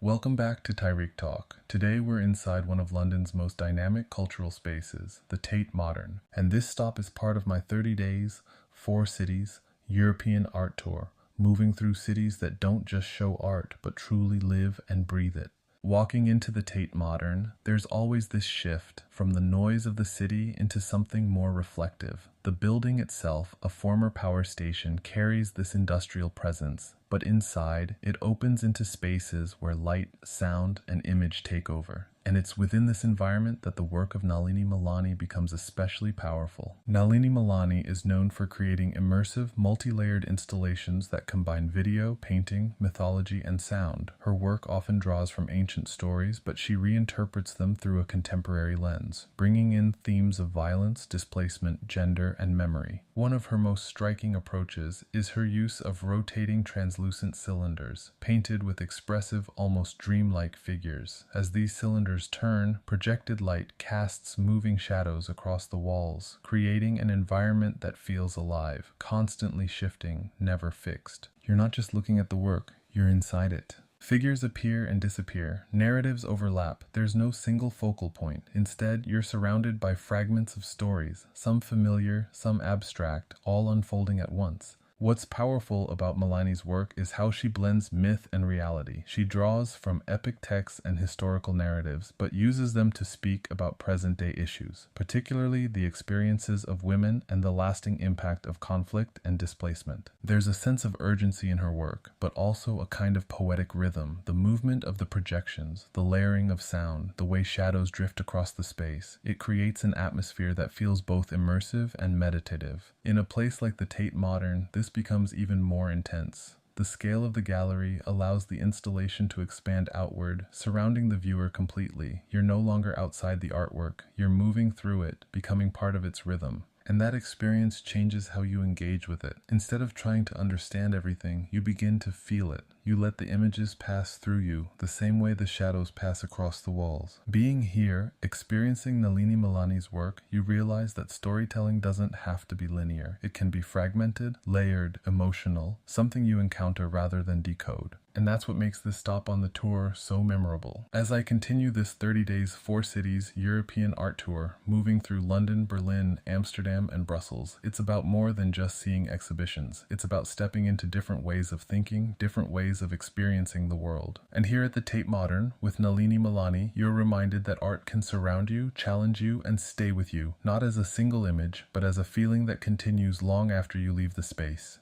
Welcome back to Tyreek Talk. Today we're inside one of London's most dynamic cultural spaces, the Tate Modern, and this stop is part of my 30 days, 4 cities, European art tour, moving through cities that don't just show art but truly live and breathe it. Walking into the Tate Modern, there's always this shift from the noise of the city into something more reflective. The building itself, a former power station, carries this industrial presence, but inside, it opens into spaces where light, sound, and image take over. And it's within this environment that the work of Nalini Malani becomes especially powerful. Nalini Malani is known for creating immersive, multi-layered installations that combine video, painting, mythology, and sound. Her work often draws from ancient stories, but she reinterprets them through a contemporary lens, bringing in themes of violence, displacement, gender, and memory. One of her most striking approaches is her use of rotating translucent cylinders, painted with expressive, almost dreamlike figures. As these cylinders turn, projected light casts moving shadows across the walls, creating an environment that feels alive, constantly shifting, never fixed. You're not just looking at the work, you're inside it. Figures appear and disappear, narratives overlap, there's no single focal point. Instead, you're surrounded by fragments of stories, some familiar, some abstract, all unfolding at once. What's powerful about Malani's work is how she blends myth and reality. She draws from epic texts and historical narratives, but uses them to speak about present-day issues, particularly the experiences of women and the lasting impact of conflict and displacement. There's a sense of urgency in her work, but also a kind of poetic rhythm, the movement of the projections, the layering of sound, the way shadows drift across the space. It creates an atmosphere that feels both immersive and meditative. In a place like the Tate Modern, this becomes even more intense. The scale of the gallery allows the installation to expand outward, surrounding the viewer completely. You're no longer outside the artwork, you're moving through it, becoming part of its rhythm. And that experience changes how you engage with it. Instead of trying to understand everything, you begin to feel it. You let the images pass through you, the same way the shadows pass across the walls. Being here, experiencing Nalini Malani's work, you realize that storytelling doesn't have to be linear. It can be fragmented, layered, emotional, something you encounter rather than decode. And that's what makes this stop on the tour so memorable. As I continue this 30 days, 4 cities European art tour, moving through London, Berlin, Amsterdam, and Brussels, it's about more than just seeing exhibitions. It's about stepping into different ways of thinking, different ways of experiencing the world. And here at the Tate Modern, with Nalini Malani, you're reminded that art can surround you, challenge you, and stay with you, not as a single image, but as a feeling that continues long after you leave the space.